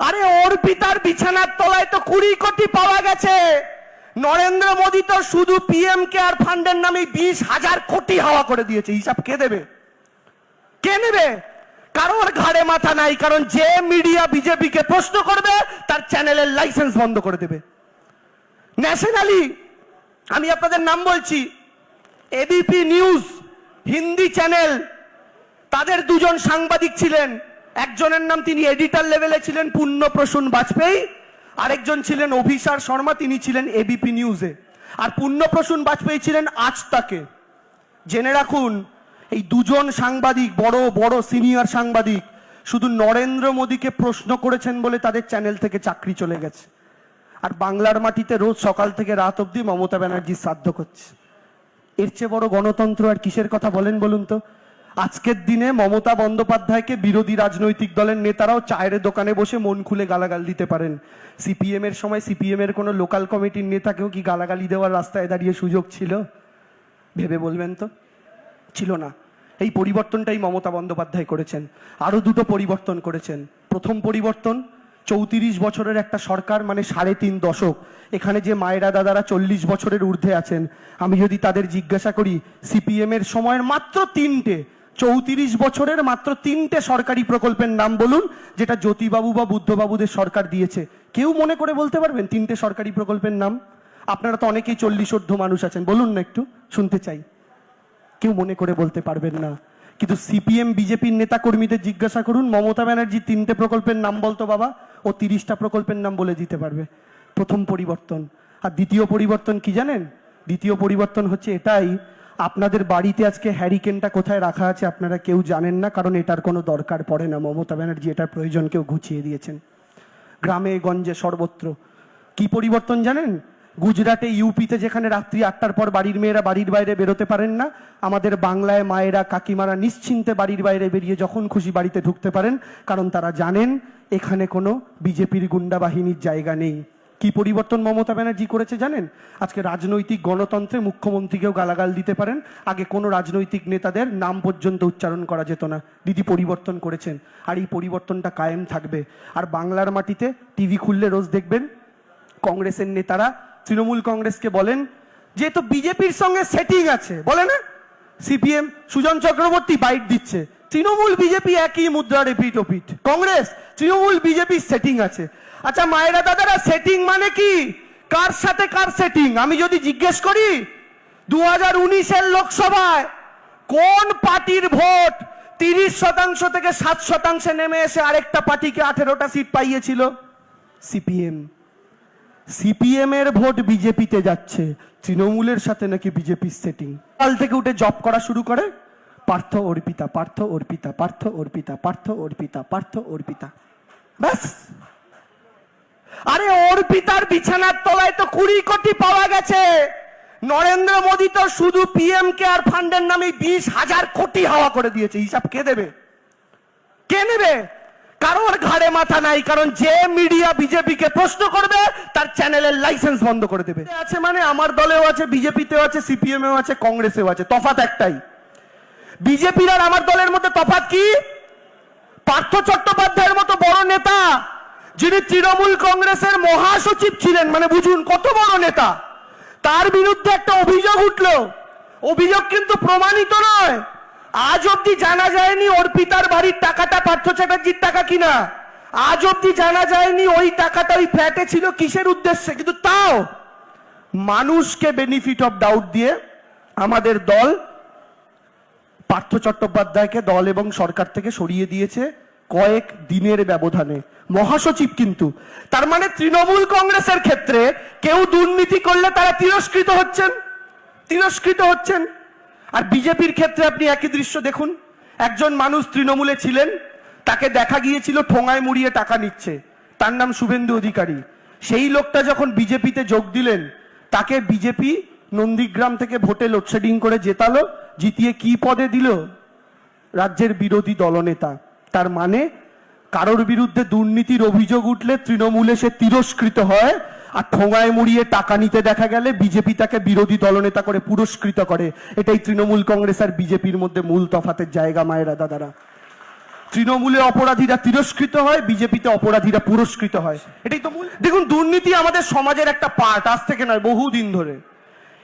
আরে অর্পিতার বিছানার তলায় তো 20 কোটি পাওয়া গেছে। নরেন্দ্র মোদী তো শুধু পিএম কেয়ার ফান্ডের নামে 20,000 কোটি হাওয়া করে দিয়েছে। হিসাব কে দেবে? কে নেবে? কারোর ঘাড়ে মাথা নাই, কারণ যে মিডিয়া বিজেপিকে প্রশ্ন করবে তার চ্যানেলের লাইসেন্স বন্ধ করে দেবে। ন্যাশনালি আমি আপনাদের নাম বলছি, এবিপি নিউজ হিন্দি চ্যানেল, তাদের দুজন সাংবাদিক ছিলেন। একজনের নাম, তিনি এডিটর লেভেলে ছিলেন, পুণ্যপ্রসূন বাজপেয়ী। আরেকজন ছিলেন অভিসার শর্মা, তিনি ছিলেন এবিপি নিউজে। আর পুণ্যপ্রসূন বাজপেয়ী ছিলেন আজ তাকে। জেনে রাখুন, এই দুজন সাংবাদিক, বড় বড় সিনিয়র সাংবাদিক, শুধু নরেন্দ্র মোদীকে প্রশ্ন করেছেন বলে তাদের চ্যানেল থেকে চাকরি চলে গেছে। আর বাংলার মাটিতে রোজ সকাল থেকে রাত অবধি মমতা ব্যানার্জির শ্রাদ্ধ করছে। এর চেয়ে বড় গণতন্ত্র আর কিসের কথা বলেন বলুন তো? আজকের দিনে মমতা বন্দ্যোপাধ্যায়কে বিরোধী রাজনৈতিক দলের নেতারাও চায়ের দোকানে বসে মন খুলে গালাগাল দিতে পারেন। সিপিএম এর সময় সিপিএম এর কোনো লোকাল কমিটির নেতাকেও কি গালাগালি দেওয়ার রাস্তায় দাঁড়িয়ে সুযোগ ছিল? ভেবে বলবেন তো। ছিল না। এই পরিবর্তনটাই মমতা বন্দ্যোপাধ্যায় করেছেন। আরো দুটো পরিবর্তন করেছেন। প্রথম পরিবর্তন, 34 বছরের একটা সরকার, মানে 3.5 দশক। এখানে যে মায়েরা দাদারা 40 বছরের ঊর্ধ্বে আছেন, আমি যদি তাদের জিজ্ঞাসা করি সিপিএম এর সময়ের মাত্র 3টে, 34 বছরের মাত্র 3টে সরকারি প্রকল্পের নাম বলুন যেটা জ্যোতিবাবু বা বুদ্ধবাবুদের সরকার দিয়েছে। কেউ মনে করে বলতে পারবেন 3টে সরকারি প্রকল্পের নাম? আপনারা তো অনেকেই 40 ঊর্ধ্ব মানুষ আছেন, বলুন না, একটু শুনতে চাই। কেউ মনে করে বলতে পারবেন না। কিন্তু সিপিএম বিজেপির নেতা কর্মীদের জিজ্ঞাসা করুন, মমতা ব্যানার্জি 3টে প্রকল্পের নাম বলতো বাবা, ও 30টা প্রকল্পের নাম বলে দিতে পারবে। প্রথম পরিবর্তন। আর দ্বিতীয় পরিবর্তন কি জানেন? দ্বিতীয় পরিবর্তন হচ্ছে এটাই, আপনাদের বাড়িতে আজকে হ্যারিকেনটা কোথায় রাখা আছে আপনারা কেউ জানেন না, কারণ এটার কোনো দরকার পড়ে না। মমতা ব্যানার্জি এটার প্রয়োজন কেউ ঘুচিয়ে দিয়েছেন। গ্রামে গঞ্জে সর্বত্র কি পরিবর্তন জানেন? গুজরাটে, ইউপিতে যেখানে রাত্রি 8টার পর বাড়ির মেয়েরা বাড়ির বাইরে বেরোতে পারেন না, আমাদের বাংলায় মায়েরা কাকিমারা নিশ্চিন্তে বাড়ির বাইরে বেরিয়ে যখন খুশি বাড়িতে ঢুকতে পারেন, কারণ তারা জানেন এখানে কোনো বিজেপির গুন্ডা বাহিনীর জায়গা নেই। কি পরিবর্তন মমতা ব্যানার্জি করেছে জানেন? আজকে রাজনৈতিক গণতন্ত্রে মুখ্যমন্ত্রীকেও গালাগাল দিতে পারেন। আগে কোনো রাজনৈতিক নেতাদের নাম পর্যন্ত উচ্চারণ করা যেত না। দিদি পরিবর্তন করেছেন, আর এই পরিবর্তনটা কায়েম থাকবে। আর বাংলার মাটিতে টিভি খুললে রোজ দেখবেন কংগ্রেসের নেতারা তৃণমূল কংগ্রেসকে বলেন যে তো বিজেপির সঙ্গে সেটিং আছে, বলে না? সিপিএম সুজন চক্রবর্তী বাইট দিচ্ছে, তৃণমূল বিজেপি একই মুদ্রা, রিপিট ওপিট। কংগ্রেস তৃণমূল বিজেপি সেটিং আছে। আচ্ছা মায়েরা দাদারা, সেটিং মানে কি? কার সাথে কার সেটিং? আমি যদি জিজ্ঞেস করি 2019-এর লোকসভায় কোন পার্টির ভোট 30% থেকে 7% নেমে এসে আরেকটা পার্টিকে 18টা সিট পাইয়েছিল? সিপিএম। সিপিএম এর ভোট বিজেপিতে যাচ্ছে, তৃণমূলের সাথে নাকি বিজেপির সেটিং। কাল থেকে উঠে জব করা শুরু করে, পার্থ অর্পিতা, পার্থ অর্পিতা, পার্থ অর্পিতা, পার্থ অর্পিতা, পার্থ অর্পিতা, ব্যাস। আরে অর্পিতার বিছানার তলায় তো 20 কোটি পাওয়া গেছে। নরেন্দ্র মোদী তো শুধু পিএম কেয়ার ফান্ডের নামে 20,000 কোটি হাওয়া করে দিয়েছে। হিসাব কে দেবে? কে নেবে? কারোর ঘাড়ে মাথা নাই, কারণ যে মিডিয়া বিজেপিকে প্রশ্ন করবে তার চ্যানেলের লাইসেন্স বন্ধ করে দেবে। আছে মানে আমার দলেও আছে, বিজেপিতেও আছে, সিপিএমেও আছে, কংগ্রেসেও আছে। তফাৎ একটাই, বিজেপির আর আমার দলের মধ্যে তফাৎ কি? পার্থ চট্টোপাধ্যায়ের মতো বড় নেতা, যিনি তৃণমূল কংগ্রেসের মহাসচিব ছিলেন, মানে বুঝুন কত বড় নেতা, তার বিরুদ্ধে একটা অভিযোগ উঠলো। অভিযোগ কিন্তু প্রমাণিত নয়। আজ অব্দি জানা যায়নি অর্পিতার বাড়ির টাকাটা পার্থ চ্যাটার্জির টাকা কিনা। আজ অব্দি জানা যায়নি ওই টাকাটা ওই ফ্ল্যাটে ছিল কিসের উদ্দেশ্যে। কিন্তু তাও মানুষকে বেনিফিট অফ ডাউট দিয়ে আমাদের দল পার্থ চট্টোপাধ্যায়কে দল এবং সরকার থেকে সরিয়ে দিয়েছে কয়েক দিনের ব্যবধানে। মহাসচিব কিন্তু। তার মানে তৃণমূল কংগ্রেসের ক্ষেত্রে কেউ দুর্নীতি করলে তারা তিরস্কৃত হচ্ছেন, তিরস্কৃত হচ্ছেন। আর বিজেপির ক্ষেত্রে আপনি একই দৃশ্য দেখুন। একজন মানুষ তৃণমূলে ছিলেন, তাকে দেখা গিয়েছিল ঠোঙায় মুড়িয়ে টাকা নিচ্ছে, তার নাম শুভেন্দু অধিকারী। সেই লোকটা যখন বিজেপিতে যোগ দিলেন, তাকে বিজেপি নন্দীগ্রাম থেকে ভোটে লোডশেডিং করে জেতালো। জিতিয়ে কি পদে দিল? রাজ্যের বিরোধী দলনেতা। তার মানে কারোর বিরুদ্ধে দুর্নীতির অভিযোগ উঠলে তৃণমূলে সে তিরস্কৃত হয়, আর ঠোঙায় মুড়িয়ে টাকা নিতে দেখা গেলে বিজেপি তাকে বিরোধী দলনেতা করে পুরস্কৃত করে। এটাই তৃণমূল কংগ্রেস আর বিজেপির মধ্যে মূল তফাতের জায়গা মায়েরা দাদারা। তৃণমূলে অপরাধীরা তিরস্কৃত হয়, বিজেপিতে অপরাধীরা পুরস্কৃত হয়, এটাই তো মূল। দেখুন, দুর্নীতি আমাদের সমাজের একটা পার্ট, আজ থেকে নয় বহুদিন ধরে।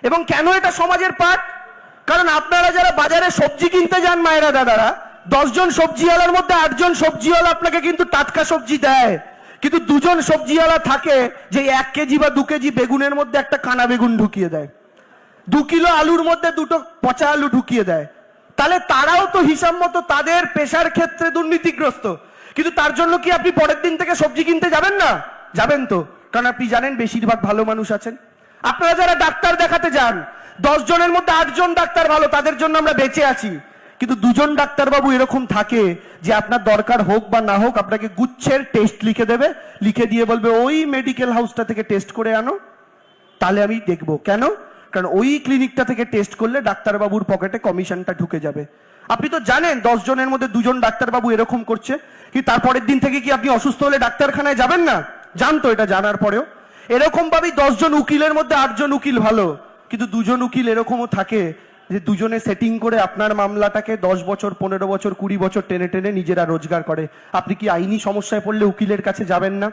এবং কেন এটা সমাজের পার্ট? কারণ আপনারা যারা বাজারে সবজি কিনতে যান মায়েরা দাদারা, 10 জন সবজিওয়ালার মধ্যে 8 জন সবজিওয়ালা আপনাকে কিন্তু টাটকা সবজি দেয়, কিন্তু 2 জন সবজিওয়ালা থাকে যে 1 কেজি বা 2 কেজি বেগুনের মধ্যে একটা কানা বেগুন ঢুকিয়ে দেয়, 2 কিলো আলুর মধ্যে 2টো পচা আলু ঢুকিয়ে দেয়। তাহলে তারাও তো হিসাব মতো তাদের পেশার ক্ষেত্রে দুর্নীতিগ্রস্ত, কিন্তু তার জন্য কি আপনি পরের দিন থেকে সবজি কিনতে যাবেন না? যাবেন তো, কারণ আপনি জানেন বেশিরভাগ ভালো মানুষ আছেন। আপনারা যারা ডাক্তার দেখাতে যান, 10 জনের মধ্যে 8 জন ডাক্তার ভালো, তাদের জন্য আমরা বেঁচে আছি। কিন্তু 2 জন ডাক্তারবাবু এরকম থাকে যে আপনার দরকার হোক বা না হোক আপনাকে গুচ্ছের টেস্ট লিখে দেবে, লিখে দিয়ে বলবে ওই মেডিকেল হাউসটা থেকে টেস্ট করে আনো, তাহলে আমি দেখবো। কেন? কারণ ওই ক্লিনিকটা থেকে টেস্ট করলে ডাক্তারবাবুর পকেটে কমিশনটা ঢুকে যাবে। আপনি তো জানেন 10 জনের মধ্যে 2 জন ডাক্তারবাবু এরকম করছে, কি তারপরের দিন থেকে কি আপনি অসুস্থ হলে ডাক্তারখানায় যাবেন না? জানতো এটা জানার পরেও। এরকম ভাবেই 10 জন উকিলের মধ্যে 8 জন উকিল ভালো, কিন্তু 2 জন উকিল এরকমও থাকে যে দুজনে সেটিং করে আপনার মামলাটাকে 10 বছর 15 বছর 20 বছর টেনে টেনে নিজেরা রোজগার করে। আপনি কি আইনি সমস্যায় পড়লে উকিলের কাছে যাবেন না?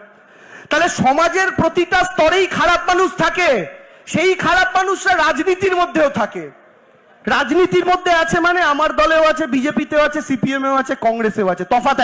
তাহলে সমাজের প্রতিটা স্তরেই খারাপ মানুষ থাকে, সেই খারাপ মানুষরা রাজনীতির মধ্যেও থাকে। রাজনীতির মধ্যে আছে মানে আমার দলেও আছে, বিজেপিতেও আছে, সিপিএমেও আছে, কংগ্রেসেও আছে, তফাৎ